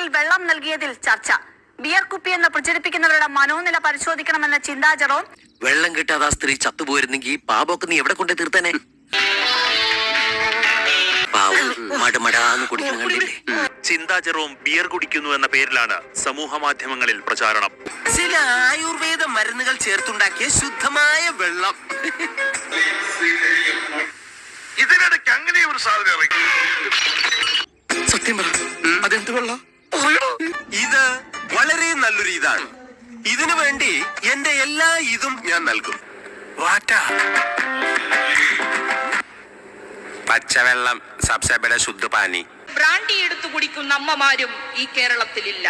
ബിയറിൽ വെള്ളം നൽകിയതിൽ ചർച്ച. ബിയർ കുപ്പി എന്ന് പ്രചരിപ്പിക്കുന്നവരുടെ മനോനില പരിശോധിക്കണമെന്ന ചിന്താ ജെറോം. വെള്ളം കിട്ടാതെ ആ സ്ത്രീ ചത്തുപോയിരുന്നെങ്കിൽ പാപമൊക്കെ നീ എവിടെ കൊണ്ടേ തീർത്തനെ? ചിന്താ ജെറോം ബിയർ കുടിക്കുന്നു എന്ന പേരിലാണ് സമൂഹ മാധ്യമങ്ങളിൽ പ്രചാരണം. ചില ആയുർവേദ മരുന്നുകൾ ചേർത്തുണ്ടാക്കിയ ശുദ്ധമായ വെള്ളം. ഇതിനിടയ്ക്ക് അങ്ങനെ ഒരു സാധനം സത്യം പറ, അതെന്ത് വെള്ളം? ഇത് വളരെ നല്ലൊരു ഇതാണ്. ഇതിനു വേണ്ടി എന്റെ എല്ലാ ഇതും ഞാൻ നൽകും. പച്ചവെള്ളം സബ്സെ ശുദ്ധ പാനി. ബ്രാൻഡി എടുത്തു കുടിക്കുന്ന അമ്മമാരും ഈ കേരളത്തിലില്ല.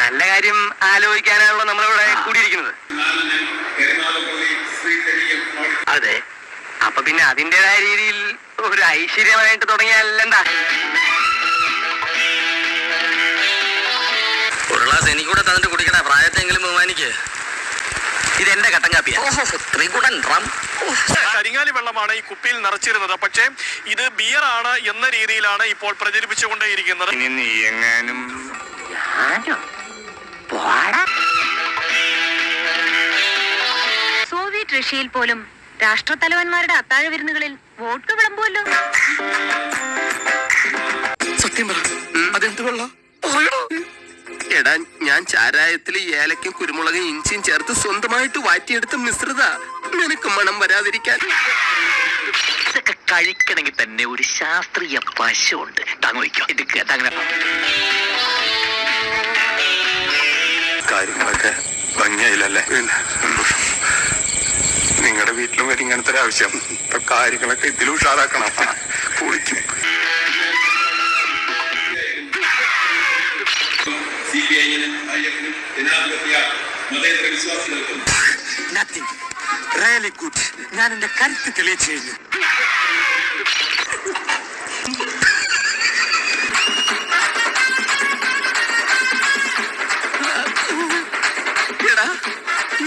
നല്ല കാര്യം ആലോചിക്കാനാണല്ലോ നമ്മളിവിടെ കൂടിയിരിക്കുന്നത്. അതെ, അപ്പൊ പിന്നെ അതിന്റേതായ രീതിയിൽ ഒരു ഐശ്വര്യമായിട്ട് തുടങ്ങിയാലെന്താ? ഒരു ഗ്ലാസ് എനിക്കൂടെ തന്നിട്ട് കുടിക്കണ, പ്രായത്തെങ്കിലും ബഹുമാനിക്ക്. ഇതെന്റെ കട്ടൻ കാപ്പിയാ. കരിങ്ങാലി വെള്ളമാണ് ഈ കുപ്പിയിൽ നിറച്ചിരുന്നത്. പക്ഷേ ഇത് ബിയർ ആണ് എന്ന രീതിയിലാണ് ഇപ്പോൾ പ്രചരിപ്പിച്ചുകൊണ്ടേയിരിക്കുന്നത്. നീ എങ്ങാനും സോവിയറ്റ് റഷ്യയിൽ പോലും രാഷ്ട്രത്തലവന്മാരുടെ അത്താഴ വിരുന്നുകളിൽ വോട്ട് വിളമ്പുമല്ലോ. സത്യം പറ, അതെന്ത് വെള്ളം? എടാ, ഞാൻ ചാരായത്തിൽ ഏലക്കും കുരുമുളകും ഇഞ്ചിയും ചേർത്ത് സ്വന്തമായിട്ട് വാറ്റിയെടുത്ത മിശ്രിത. നിനക്ക് മണം വരാതിരിക്കാൻ. ഇതൊക്കെ കഴിക്കണമെങ്കിൽ തന്നെ ഒരു ശാസ്ത്രീയ വശമുണ്ട്. കാര്യങ്ങളൊക്കെ ഭംഗിയായില്ലല്ലേ? നിങ്ങളുടെ വീട്ടിലും വരും ഇങ്ങനത്തെ ഒരു ആവശ്യം. ഇപ്പൊ കാര്യങ്ങളൊക്കെ ഇതിലും ഉഷാറാക്കണം. കുളിക്കും. ഞാൻ എന്റെ കരുത്ത് തെളിയിച്ചു കഴിഞ്ഞു. എടാ,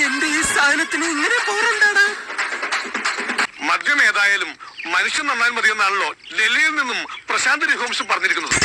എന്റെ ഈ സാധനത്തിന് ഇങ്ങനെ പോറണ്ടാടാ. മദ്യം ഏതായാലും മനുഷ്യൻ നന്നായി മതിയെന്നാണല്ലോ ഡൽഹിയിൽ നിന്നും പ്രശാന്ത് രഘുവംശം പറഞ്ഞിരിക്കുന്നത്.